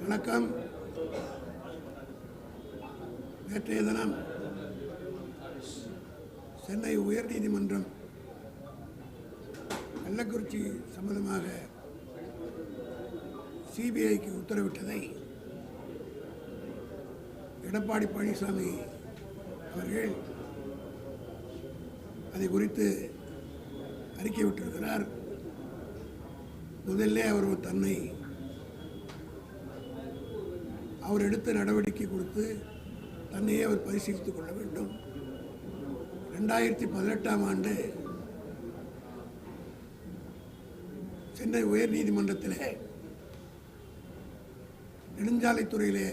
வணக்கம். நேற்றைய தினம் சென்னை உயர்நீதிமன்றம் கள்ளக்குறிச்சி சம்பந்தமாக சிபிஐக்கு உத்தரவிட்டதை எடப்பாடி பழனிசாமி அவர்கள் அதை குறித்து அறிக்கை விட்டிருக்கிறார். முதல்ல அவர் தன்னை அவர் எடுத்த நடவடிக்கை கொடுத்து தன்னையே அவர் பரிசீலித்துக் கொள்ள வேண்டும். 2018ஆம் ஆண்டு சென்னை உயர்நீதிமன்றத்தில் நெடுஞ்சாலைத்துறையிலே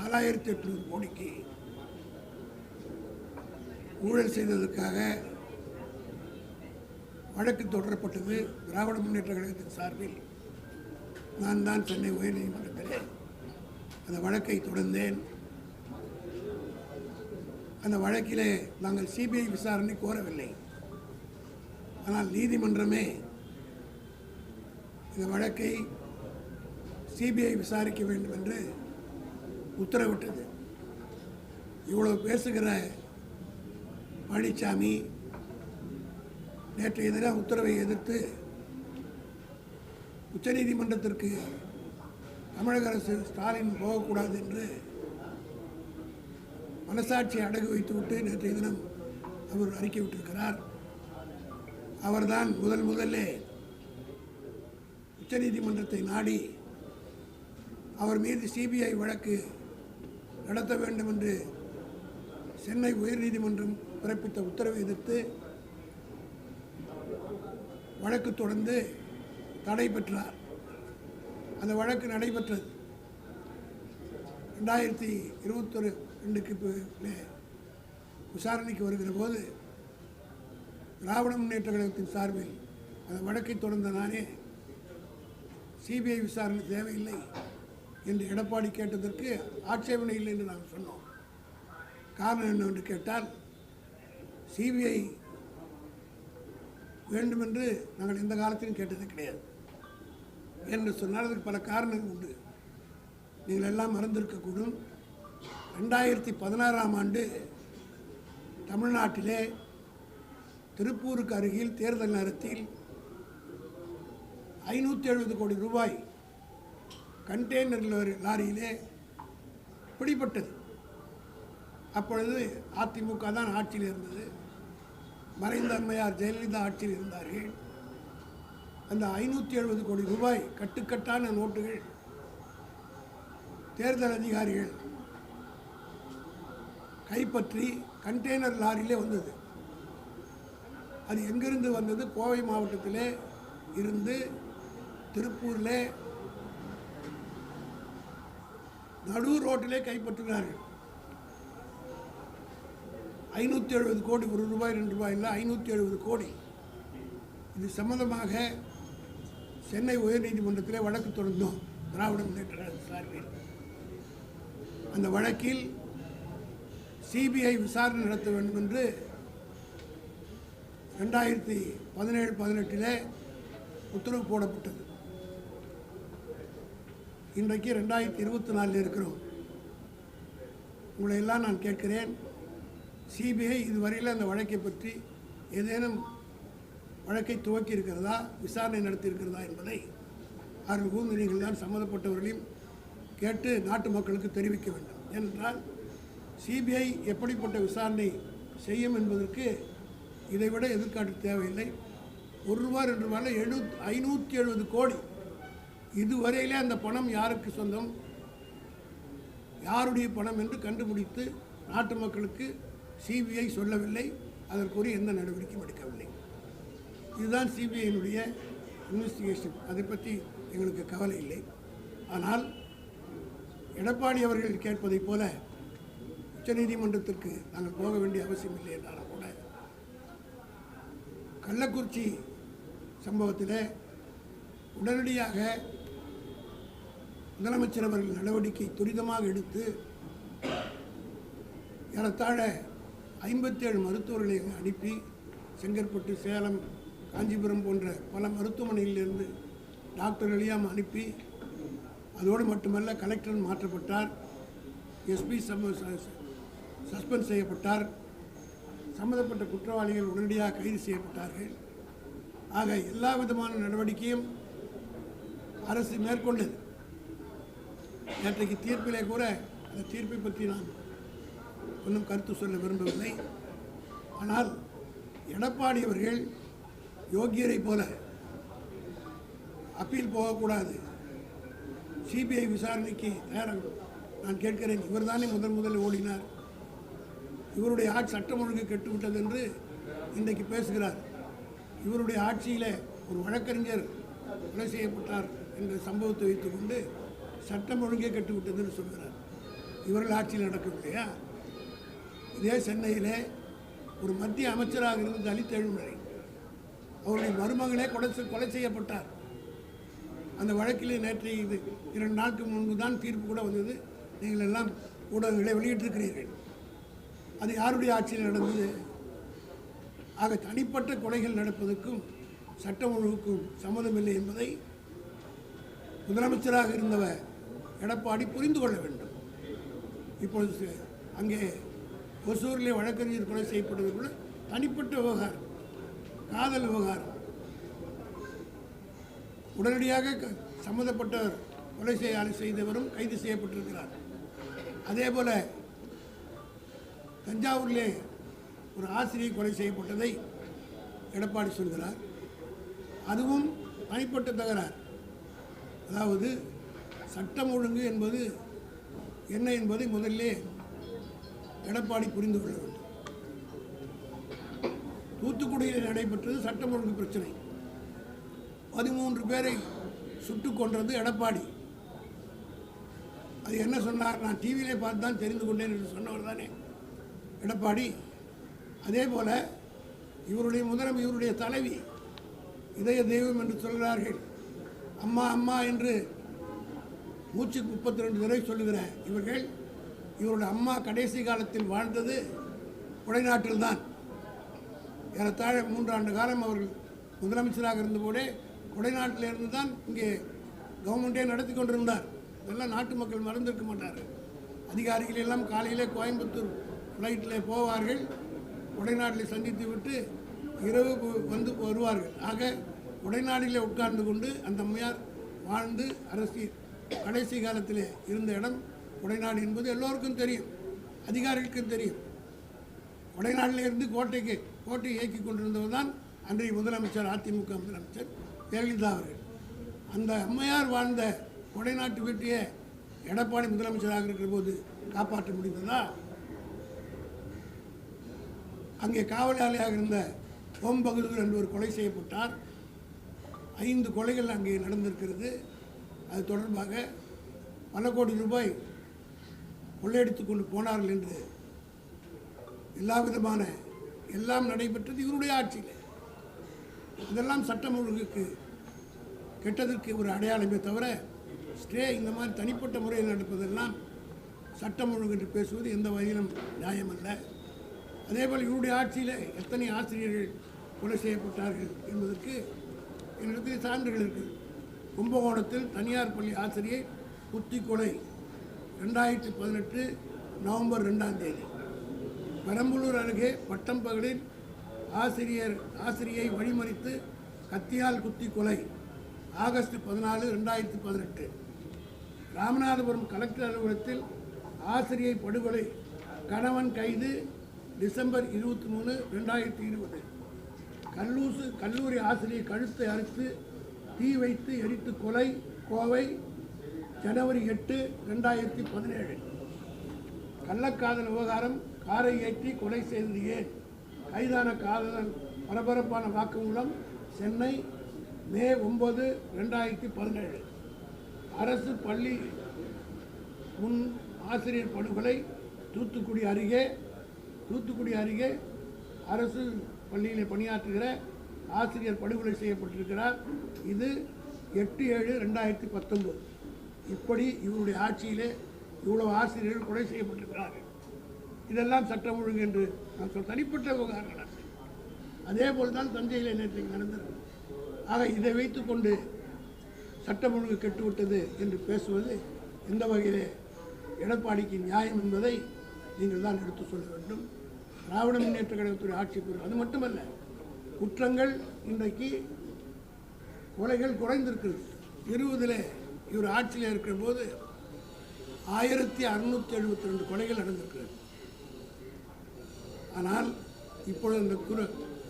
4800 கோடிக்கு ஊழல் செய்ததற்காக வழக்கு தொடரப்பட்டது. திராவிட முன்னேற்ற கழகத்தின் சார்பில் நான் தான் சென்னை உயர்நீதிமன்றத்தில் அந்த வழக்கை தொடர்ந்தேன். அந்த வழக்கிலே நாங்கள் சிபிஐ விசாரணை கோரவில்லை. ஆனால் நீதிமன்றமே இந்த வழக்கை சிபிஐ விசாரிக்க வேண்டும் என்று உத்தரவிட்டது. இவ்வளவு பேசுகிற பழனிசாமி நேற்றைய தினம் உத்தரவை எதிர்த்து உச்சநீதிமன்றத்திற்கு தமிழக அரசு ஸ்டாலின் போகக்கூடாது என்று மனசாட்சியை அடகு வைத்துவிட்டு நேற்றைய தினம் அவர் அறிக்கை விட்டிருக்கிறார். அவர்தான் முதல்ல உச்சநீதிமன்றத்தை நாடி அவர் மீது சிபிஐ வழக்கு நடத்த வேண்டும் என்று சென்னை உயர்நீதிமன்றம் பிறப்பித்த உத்தரவை எதிர்த்து வழக்கு தொடர்ந்து தடை பெற்றார். அந்த வழக்கு நடைபெற்றது 2022 விசாரணைக்கு வருகிற போது திராவிட முன்னேற்ற கழகத்தின் சார்பில் அந்த வழக்கை தொடர்ந்த நானே சிபிஐ விசாரணை தேவையில்லை என்று எடப்பாடி கேட்டதற்கு ஆட்சேபனை இல்லை என்று நாங்கள் சொன்னோம். காரணம் என்னவென்று கேட்டால் சிபிஐ வேண்டுமென்று நாங்கள் எந்த காலத்திலும் கேட்டது கிடையாது என்று சொன்னால் அதுக்கு பல காரணங்கள் உண்டு. நீங்கள் எல்லாம் மறந்திருக்கக்கூடும். 2016ஆம் ஆண்டு தமிழ்நாட்டிலே திருப்பூருக்கு அருகில் தேர்தல் நேரத்தில் 570 கோடி ரூபாய் கண்டெய்னர் லாரியிலே பிடிபட்டது. அப்பொழுது அதிமுக தான் ஆட்சியில் இருந்தது. மறைந்த அம்மையார் ஜெயலலிதா ஆட்சியில் இருந்தார்கள். அந்த 570 கோடி ரூபாய் கட்டுக்கட்டான நோட்டுகள் தேர்தல் அதிகாரிகள் கைப்பற்றி கண்டெய்னர் லாரியிலே வந்தது. அது எங்கிருந்து வந்தது? கோவை மாவட்டத்திலே இருந்து திருப்பூரில் நடு ரோட்டிலே கைப்பற்றுகிறார்கள். 570 கோடி, 1 ரூபாய் 2 ரூபாய் இல்லை, 570 கோடி. இது சம்பந்தமாக சென்னை உயர்நீதிமன்றத்தில் வழக்கு தொடர்ந்தோம் திராவிட முன்னேற்ற கழக சார்பில். அந்த வழக்கில் சிபிஐ விசாரணை நடத்த வேண்டும் என்று 2017-18 உத்தரவு போடப்பட்டது. இன்றைக்கு 2024 இருக்கிறோம். உங்களை எல்லாம் நான் கேட்கிறேன், சிபிஐ இதுவரையில் அந்த வழக்கை பற்றி ஏதேனும் வழக்கை துவக்கி இருக்கிறதா, விசாரணை நடத்தி இருக்கிறதா என்பதை அவர்கள் கூர்ந்து நீங்கள் தான் சம்மந்தப்பட்டவர்களையும் கேட்டு நாட்டு மக்களுக்கு தெரிவிக்க வேண்டும். ஏனென்றால் சிபிஐ எப்படிப்பட்ட விசாரணை செய்யும் என்பதற்கு இதைவிட எதிர்காட்டு தேவையில்லை. 1 ரூபாய் 2 ரூபாயில் 570 கோடி. இதுவரையிலே அந்த பணம் யாருக்கு சொந்தம், யாருடைய பணம் என்று கண்டுபிடித்து நாட்டு மக்களுக்கு சிபிஐ சொல்லவில்லை. அதற்குரிய எந்த நடவடிக்கையும் எடுக்கவில்லை. இதுதான் சிபிஐனுடைய இன்வெஸ்டிகேஷன். அதை பற்றி எங்களுக்கு கவலை இல்லை. ஆனால் எடப்பாடி அவர்கள் கேட்பதைப் போல உச்சநீதிமன்றத்திற்கு நாங்கள் போக வேண்டிய அவசியம் இல்லை என்றாலும் கூட கள்ளக்குறிச்சி சம்பவத்தில் உடனடியாக முதலமைச்சர் அவர்கள் நடவடிக்கை துரிதமாக எடுத்து ஏறத்தாழ 57 மருத்துவர்களை அனுப்பி செங்கற்பட்டு, சேலம், காஞ்சிபுரம் போன்ற பல மருத்துவமனைகளிலிருந்து டாக்டர்களையும் அனுப்பி அதோடு மட்டுமல்ல, கலெக்டர் மாற்றப்பட்டார், எஸ்பி சஸ்பெண்ட் செய்யப்பட்டார், சம்பந்தப்பட்ட குற்றவாளிகள் உடனடியாக கைது செய்யப்பட்டார்கள். ஆக எல்லா விதமான நடவடிக்கையும் அரசு மேற்கொண்டது. நேற்றைக்கு தீர்ப்பிலே கூட அந்த தீர்ப்பை பற்றி நான் ஒன்றும் கருத்து சொல்ல விரும்பவில்லை. ஆனால் எடப்பாடி அவர்கள் யோகியரை போல அப்பீல் போகக்கூடாது, சிபிஐ விசாரணைக்கு தயாராக நான் கேட்கிறேன். இவர் தானே முதலில் ஓடினார். இவருடைய ஆட்சி சட்டம் ஒழுங்கு கெட்டுவிட்டது என்று இன்றைக்கு பேசுகிறார். இவருடைய ஆட்சியில் ஒரு வழக்கறிஞர் கொலை செய்யப்பட்டார் என்ற சம்பவத்தை வைத்துக்கொண்டு சட்டம் ஒழுங்கே கெட்டுவிட்டது என்று சொல்கிறார். இவர்கள் ஆட்சியில் நடக்கவில்லையா? இதே சென்னையிலே ஒரு மத்திய அமைச்சராக இருந்த தலித் எழுமறை, அவருடைய மருமகளே கொலை செய்யப்பட்டார். அந்த வழக்கிலே நேற்று 2 நாட்களுக்கு முன்பு தான் தீர்ப்பு கூட வந்தது. நீங்கள் எல்லாம் ஊடகங்களை வெளியிட்டிருக்கிறீர்கள். அது யாருடைய ஆட்சியில் நடந்தது? ஆக தனிப்பட்ட கொலைகள் நடப்பதற்கும் சட்டம் ஒழுங்குக்கும் சம்மதமில்லை என்பதை முதலமைச்சராக இருந்தவர் எடப்பாடி புரிந்து கொள்ள வேண்டும். இப்பொழுது அங்கே ஒசூரிலே வழக்கறிஞர் கொலை செய்யப்பட்டது கூட தனிப்பட்ட விவகாரம், காதல் விவகாரம். உடனடியாக சம்மந்தப்பட்டவர் கொலை செய்தவரும் கைது செய்யப்பட்டிருக்கிறார். அதே போல தஞ்சாவூரிலே ஒரு ஆசிரியை கொலை செய்யப்பட்டதை எடப்பாடி சொல்கிறார். அதுவும் தனிப்பட்ட தகராறு. அதாவது சட்டம் ஒழுங்கு என்பது என்ன என்பதை முதல்ல எடப்பாடி புரிந்து கொள்ள வேண்டும். தூத்துக்குடியில் நடைபெற்றது சட்டம் ஒழுங்கு பிரச்சனை. 13 பேரை சுட்டுக் கொன்றது எடப்பாடி. அது என்ன சொன்னார்? நான் டிவியிலே பார்த்து தான் தெரிந்து கொண்டேன் என்று சொன்னவர் தானே எடப்பாடி. அதே போல இவருடைய தலைவி இதய தெய்வம் என்று சொல்கிறார்கள். அம்மா அம்மா என்று மூச்சுக்கு 32 தடவை சொல்லுகிற இவருடைய அம்மா கடைசி காலத்தில் வாழ்ந்தது கொடைநாட்டில் தான். ஏறத்தாழ 3 ஆண்டு காலம் அவர்கள் முதலமைச்சராக இருந்தபோதே கொடைநாட்டில் இருந்து தான் இங்கே கவர்மெண்ட்டே நடத்தி கொண்டிருந்தார். இதெல்லாம் நாட்டு மக்கள் மறந்திருக்க மாட்டார்கள். அதிகாரிகள் எல்லாம் காலையிலே கோயம்புத்தூர் ஃப்ளைட்டில் போவார்கள், கொடைநாட்டில் சந்தித்து விட்டு இரவு வந்து வருவார்கள். ஆக கொடைநாட்டிலே உட்கார்ந்து கொண்டு அந்த அம்மையார் வாழ்ந்து அரசியல் கடைசி காலத்தில் இருந்த இடம் கொடைநாடு என்பது எல்லோருக்கும் தெரியும், அதிகாரிகளுக்கும் தெரியும். கொடைநாட்டில் இருந்து கோட்டையை இயக்கி கொண்டிருந்தவர் தான் அன்றைய முதலமைச்சர், அதிமுக முதலமைச்சர் ஜெயலலிதா அவர்கள். அந்த அம்மையார் வாழ்ந்த கொடைநாட்டு வீட்டையே எடப்பாடி முதலமைச்சராக இருக்கிற போது காப்பாற்ற முடிந்ததா? அங்கே காவலாளியாக இருந்த ஓம் பகதூர் என்பவர் கொலை செய்யப்பட்டார். 5 கொலைகள் அங்கே நடந்திருக்கிறது. அது தொடர்பாக பல கோடி ரூபாய் கொள்ளையடித்து கொண்டு போனார்கள் என்று எல்லா விதமான எல்லாம் நடைபெற்றது இவருடைய ஆட்சியில். இதெல்லாம் சட்டம் ஒழுங்குக்கு கெட்டதற்கு ஒரு அடையாளமே தவிர ஸ்டே இந்த மாதிரி தனிப்பட்ட முறையில் நடப்பதெல்லாம் சட்டம் ஒழுங்கு என்று பேசுவது எந்த வகையிலும் நியாயமல்ல. அதேபோல் இவருடைய ஆட்சியில் எத்தனை ஆசிரியர்கள் கொலை செய்யப்பட்டார்கள் என்பதற்கு என்னிடத்தில் சான்றுகள் இருக்குது. கும்பகோணத்தில் தனியார் பள்ளி ஆசிரியை குத்தி கொலை 2018 நவம்பர் 2ஆம் தேதி. பெரம்பலூர் அருகே பட்டம்பகலில் ஆசிரியை வழிமறித்து கத்தியால் குத்தி கொலை ஆகஸ்ட் 14, 2018. ராமநாதபுரம் கலெக்டர் அலுவலகத்தில் ஆசிரியை படுகொலை, கணவன் கைது டிசம்பர் 23, 2020. கல்லூரி ஆசிரியை கழுத்தை அறுத்து தீ வைத்து எரித்து கொலை, கோவை ஜனவரி 8, 2017. கள்ளக்காதல் விவகாரம், காரை ஏற்றி கொலை செய்தது ஏன்? கைதான காதலன் பரபரப்பான வாக்குமூலம், சென்னை மே 9, 2017. அரசு பள்ளி முன் ஆசிரியர் படுகொலை, தூத்துக்குடி அருகே அரசு பள்ளியில் பணியாற்றுகிற ஆசிரியர் படுகொலை செய்யப்பட்டிருக்கிறார். இது 8/7, 2019. இப்படி இவருடைய ஆட்சியிலே இவ்வளவு ஆசிரியர்கள் கொலை செய்யப்பட்டிருக்கிறார்கள். இதெல்லாம் சட்டம் ஒழுங்கு என்று நான் சொல்ல தனிப்பட்ட விவகாரங்கள். அதே போல் தான் தஞ்சையில் நேற்றைக்கு நடந்தது. ஆக இதை வைத்துக்கொண்டு சட்டம் ஒழுங்கு கெட்டுவிட்டது என்று பேசுவது எந்த வகையிலே எடப்பாடிக்கு நியாயம் என்பதை நீங்கள் தான் எடுத்து சொல்ல வேண்டும். திராவிட முன்னேற்ற கழகத்துடைய ஆட்சி பொருள் அது மட்டுமல்ல, குற்றங்கள் இன்றைக்கு கொலைகள் குறைந்திருக்கிறது. 20 இவர் ஆட்சியில் இருக்கிற போது 1672 கொலைகள் நடந்திருக்கிறது. ஆனால் இப்பொழுது இந்த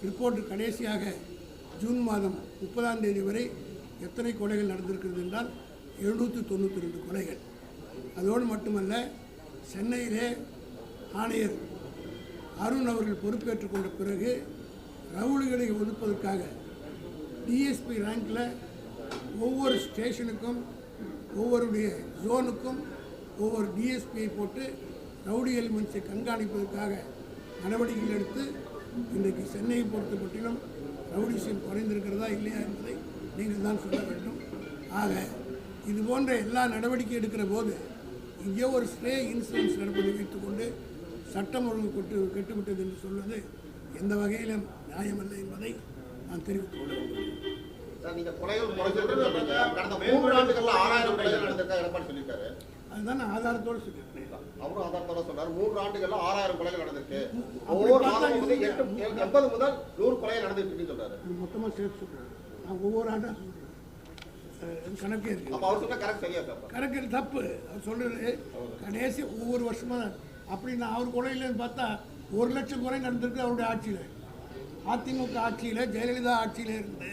ரிப்போர்ட் கடைசியாக ஜூன் மாதம் 30ஆம் தேதி வரை எத்தனை கொலைகள் நடந்திருக்கிறது என்றால் 792 கொலைகள். அதோடு மட்டுமல்ல, சென்னையிலே ஆணையர் அருண் அவர்கள் பொறுப்பேற்றுக் கொண்ட பிறகு ரவுடிகளை ஒதுப்பதற்காக டிஎஸ்பி ரேங்கில் ஒவ்வொரு ஸ்டேஷனுக்கும் ஒவ்வொருடைய ஜோனுக்கும் ஒவ்வொரு டிஎஸ்பியை போட்டு ரவுடி எலிமெண்ட்ஸை கண்காணிப்பதற்காக நடவடிக்கைகள் எடுத்து இன்றைக்கு சென்னையை பொறுத்த மட்டிலும் ரவுடிசம் குறைந்திருக்கிறதா இல்லையா என்பதை நீங்கள் தான் சொல்ல வேண்டும். ஆக இது போன்ற எல்லா நடவடிக்கை எடுக்கிற போது இங்கே ஒரு ஸ்டே இன்சூரன்ஸ் நடப்பதை வைத்துக்கொண்டு சட்டம் ஒழுங்கு கெட்டுவிட்டது என்று சொல்வது எந்த வகையிலும் நியாயமல்ல என்பதை நான் தெரிவித்துக் கொள்ள வேண்டும். அதுதான் ஆதாரத்தோடு சொல்லியிருக்கேன். அவரும் ஆதாரத்தோட சொல்றாரு. 3 ஆண்டுகள்ல 6000 கொலைகள் நடந்திருக்கு. ஒவ்வொரு மாதம் 80 முதல் 100 கொலைகள் நடந்துட்டு சொல்றாரு. மொத்தமா சேர்த்து சொல்றாரு. நான் ஒவ்வொரு ஆண்டா சொல்றேன். கணக்கே இருக்கு. அப்ப அவர் சொன்ன கரெக்ட் சரியா சார்? கணக்கு தப்பு. அவர் சொல்றது கடைசி ஒவ்வொரு வருஷமா அப்படின்னா அவர் கொலையிலன்னு பார்த்தா 1 லட்சம் கொலை நடந்திருக்கு அவருடைய ஆட்சியில். அதிமுக ஆட்சியில் ஜெயலலிதா ஆட்சியில் இருந்து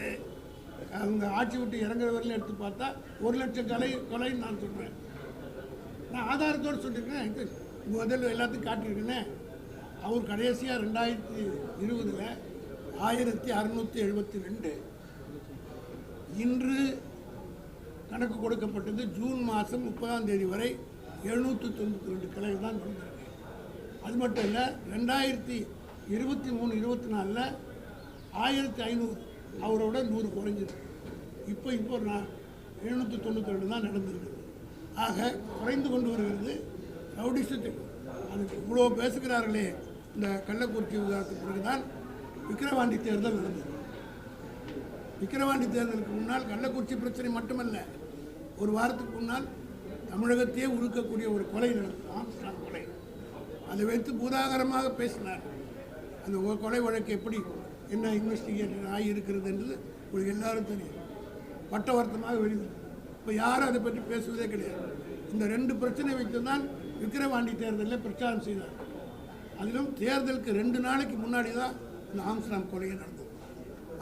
அவங்க ஆட்சி விட்டு இறங்குற வரையிலும் எடுத்து பார்த்தா 1 லட்சம் கொலைன்னு நான் சொல்கிறேன். நான் ஆதாரத்தோடு சொல்லியிருக்கேன். முதல்ல எல்லாத்துக்கும் காட்டியிருக்கேனே. அவர் கடைசியாக 2020 1672. இன்று கணக்கு கொடுக்கப்பட்டது ஜூன் மாதம் 30ஆம் தேதி வரை 792 கொலைகள் தான் நடந்திருக்கு. அது மட்டும் இல்லை, 2023-24 1500 அவரோட 100 குறைஞ்சிருக்கு. இப்போ 792 தான் நடந்திருக்கு. ஆக குறைந்து கொண்டு வருகிறது ரவுடிசத்துக்கு. அதுக்கு இவ்வளோ பேசுகிறார்களே. இந்த கள்ளக்குறிச்சி விவகாரத்துக்கு பிறகுதான் விக்கிரவாண்டி தேர்தல் நடந்தது. விக்கிரவாண்டி தேர்தலுக்கு முன்னால் கள்ளக்குறிச்சி பிரச்சனை மட்டுமல்ல, ஒரு வாரத்துக்கு முன்னால் தமிழகத்தையே உருக்கக்கூடிய ஒரு கொலை நடந்தது, ஆம்ஸ்ட்ராங் கொலை. அதை வைத்து பூதாகரமாக பேசினார். அந்த கொலை வழக்கு எப்படி என்ன இன்வெஸ்டிகேஷன் ஆகியிருக்கிறது என்று உங்களுக்கு எல்லாரும் தெரியும். பட்டவர்த்தமாக வெளிவரும். இப்போ யாரும் அதை பற்றி பேசுவதே கிடையாது. இந்த 2 பிரச்சனை வைத்து தான் விக்கிரவாண்டி தேர்தலில் பிரச்சாரம் செய்தார். அதிலும் தேர்தலுக்கு 2 நாளைக்கு முன்னாடி தான் இந்த ஆம்ஸ்ட்ராங் கொலையை நடந்தது.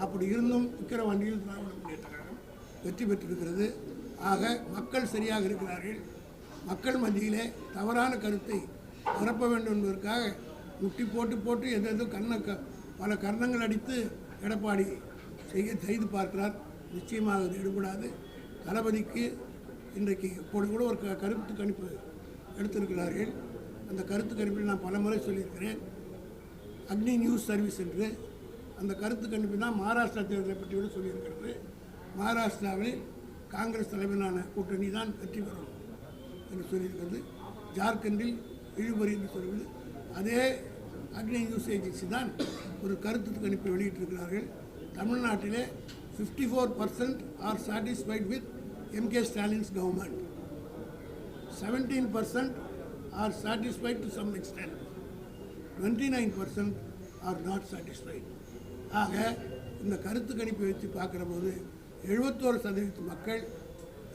அப்படி இருந்தும் விக்கிரவாண்டியில் திராவிட முன்னேற்ற கழகம் வெற்றி பெற்றிருக்கிறது. ஆக மக்கள் சரியாக இருக்கிறார்கள். மக்கள் மத்தியிலே தவறான கருத்தை பரப்ப வேண்டும் என்பதற்காக முட்டி போட்டு எதோ பல கர்ணங்கள் அடித்து எடப்பாடி செய்து பார்க்கிறார். நிச்சயமாக அது எடுபடாது. தளபதிக்கு இன்றைக்கு இப்போது கூட ஒரு கருத்து கணிப்பு எடுத்திருக்கிறார்கள். அந்த கருத்து கணிப்பில் நான் பல முறை சொல்லியிருக்கிறேன். அக்னி நியூஸ் சர்வீஸ் என்று அந்த கருத்து கணிப்பு தான் மகாராஷ்டிரா தேர்தலை பற்றி கூட சொல்லியிருக்கிறது. மகாராஷ்டிராவில் காங்கிரஸ் தலைமையிலான கூட்டணி தான் வெற்றி பெறும் என்று சொல்லியிருக்கிறது. ஜார்க்கண்டில் இழுபறி என்று சொல்வது அதே அக்னி நியூஸ் ஏஜென்சி தான் ஒரு கருத்து கணிப்பை வெளியிட்டிருக்கிறார்கள். தமிழ்நாட்டிலே 54% are satisfied with MK Stalin's government, 17% are satisfied to some extent, 29% are not satisfied. ஆக இந்த கருத்து கணிப்பை வச்சு பார்க்குற போது 71% மக்கள்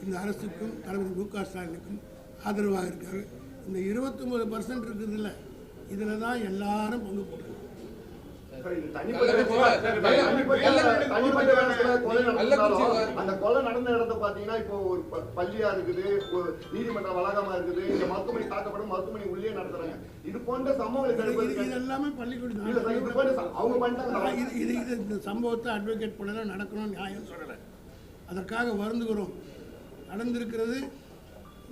இந்த அரசுக்கும் தளபதி மு க ஸ்டாலினுக்கும் ஆதரவாக இருக்கார்கள். இந்த 29% இருக்குதுல்ல, இதில் தான் எல்லாரும் பங்கு போடுறாங்க. அந்த கொலை நடந்த இடத்தை பாத்தீங்கன்னா இப்போ ஒரு பள்ளியா இருக்குது, ஒரு நீதிமன்ற வளாகமா இருக்குது, இங்க மருத்துவமனை தாக்கப்படும், மருத்துவமனை உள்ளே நடத்துறாங்க. இது போன்ற சம்பவங்களை இது எல்லாமே பள்ளிக்கூடம் அவங்க பண்ணிட்டாங்க. இந்த சம்பவத்தை அட்வொகேட் பண்ணல நடக்கணும் நியாயம் சொல்லலை. அதற்காக வருந்துகிறோம். நடந்திருக்கிறது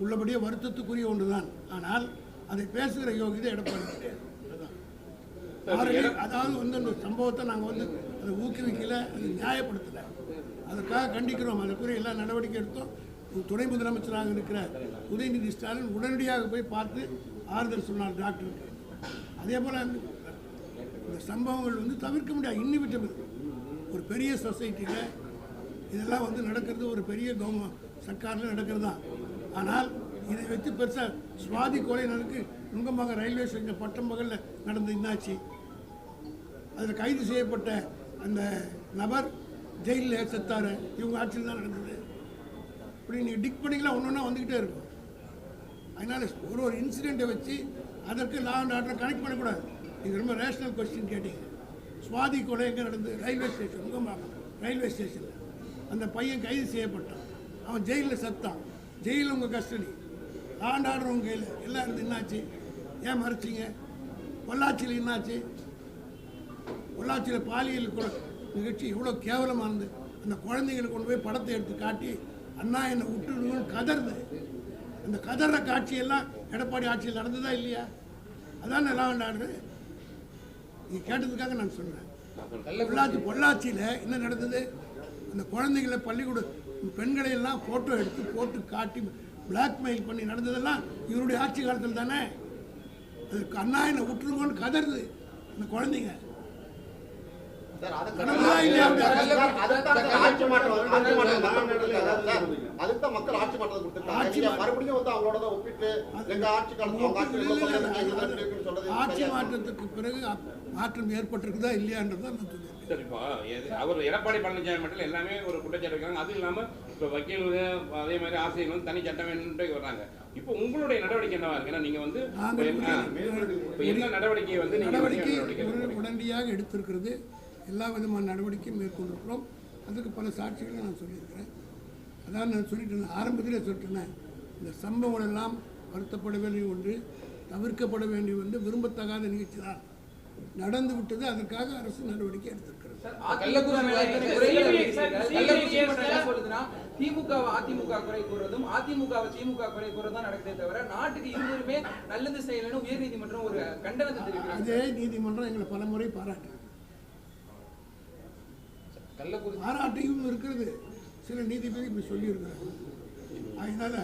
உள்ளபடியே வருத்தத்துக்குரிய ஒன்றுதான். ஆனால் அதை பேசுகிற யோகிதை எடப்பாடி கிடையாது. அதாவது அந்த சம்பவத்தை நாங்கள் அதை ஊக்குவிக்கல, அதை நியாயப்படுத்தலை. அதுக்காக கண்டிக்கிறோம். அதற்குரிய எல்லா நடவடிக்கை எடுத்தோம். துணை முதலமைச்சராக இருக்கிற உதயநிதி ஸ்டாலின் உடனடியாக போய் பார்த்து ஆறுதல் சொன்னார் டாக்டருக்கு. அதே போல் இந்த சம்பவங்கள் தவிர்க்க முடியாது. இன்னிவிட்டபிள். ஒரு பெரிய சொசைட்டியில் இதெல்லாம் வந்து நடக்கிறது ஒரு பெரிய சர்க்காரில் நடக்கிறது தான். ஆனால் இதை வச்சு பெருசாக சுவாதி கொலை நடக்கு நுங்கம்பாக்கம் ரயில்வே ஸ்டேஷன் பட்டம்பகலில் நடந்து என்னாச்சு? அதில் கைது செய்யப்பட்ட அந்த நபர் ஜெயிலில் செத்தார். இவங்க ஆட்சியில் தான் நடந்தது. இப்படி நீங்கள் டிக் பண்ணிக்கலாம் ஒன்று ஒன்றா வந்துக்கிட்டே இருக்கும். அதனால் ஒரு இன்சிடெண்ட்டை வச்சு அதற்கு லா அண்ட் ஆர்டர் கனெக்ட் பண்ணக்கூடாது. நீங்கள் ரொம்ப ரேஷனல் கொஸ்டின் கேட்டீங்க. சுவாதி கொலை எங்கே நடந்தது? ரயில்வே ஸ்டேஷன், நுங்கம்பாக்கம் ரயில்வே ஸ்டேஷனில். அந்த பையன் கைது செய்யப்பட்டான். அவன் ஜெயிலில் செத்தான். ஜெயிலில் உங்கள் கஸ்டடி, லா அண்ட் ஆர்டர் உங்கள் கையில் எல்லாம் இருந்து என்னாச்சு? ஏன் மறைச்சிங்க? பொள்ளாச்சியில் என்னாச்சு? பொள்ளாச்சியில் பாலியல் நிகழ்ச்சி எவ்வளோ கேவலமானது. அந்த குழந்தைங்களுக்கு கொண்டு போய் படத்தை எடுத்து காட்டி அண்ணா என்னை விட்டுடுங்கன்னு கதறுது. அந்த கதற காட்சியெல்லாம் எடப்பாடி ஆட்சியில் நடந்ததா இல்லையா? அதான் லா அண்ட் ஆர்டர். நீங்கள் கேட்டதுக்காக நான் சொல்கிறேன். பொள்ளாச்சியில் என்ன நடந்தது? அந்த குழந்தைகளை பள்ளிக்கூட பெண்களை எல்லாம் ஃபோட்டோ எடுத்து போட்டு காட்டி பிளாக்மெயில் பண்ணி நடந்ததெல்லாம் இவருடைய ஆட்சி காலத்தில் தானே. அதுக்கு அண்ணா என்னை விட்டுருங்கன்னு கதறுது அந்த குழந்தைங்க. ஆட்சி மாற்றத்துக்கு பிறகு மாற்றம் ஏற்பட்டிருக்குதா இல்லையான்றதான் நான் சொல்லுவேன். சரி, இப்போ அவர் எடப்பாடி பழனிசாமி மட்டும் எல்லாமே ஒரு குற்றச்சாட்டு இருக்காங்க. அதுவும் இல்லாமல் இப்போ வக்கீல்கள் அதே மாதிரி ஆசிரியர்களும் தனி சட்டம் வேணும்னு வர்றாங்க. இப்போ உங்களுடைய நடவடிக்கை என்னவா இருக்கு? ஏன்னா நீங்க வந்து என்ன நடவடிக்கை வந்து நடவடிக்கை உடனடியாக எடுத்திருக்கிறது. எல்லா விதமான நடவடிக்கையும் மேற்கொண்டிருக்கிறோம். அதுக்கு பல சாட்சிகளை நான் சொல்லியிருக்கிறேன். அதான் நான் சொல்லிட்டு இருந்தேன், ஆரம்பத்திலே சொல்லிட்டேன். இந்த சம்பவங்கள் எல்லாம் வருத்தப்பட வேண்டிய ஒன்று, தவிர்க்கப்பட வேண்டிய ஒன்று, விரும்பத்தகாத நிகழ்ச்சி தான் நடந்து விட்டது. அதற்காக அரசு நடவடிக்கை எடுத்திருக்கிறது. அதிமுக குறை கூறுவதும் அதிமுக திமுக குறை கூறுவதும் நடக்குதே தவிர நாட்டுக்கு இருவருமே நல்லது செய்யலன்னு உயர்நீதிமன்றம் ஒரு கண்டனத்தை தெரிவிக்கிறது. அதே நீதிமன்றம் எங்களை பலமுறை பாராட்டியும் இருக்கிறது. சில நீதிபதி இப்படி சொல்லியிருக்கிறாங்க. அதனால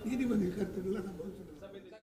நீதிபதி கருத்துக்களை நம்ம சொல்லுவோம்.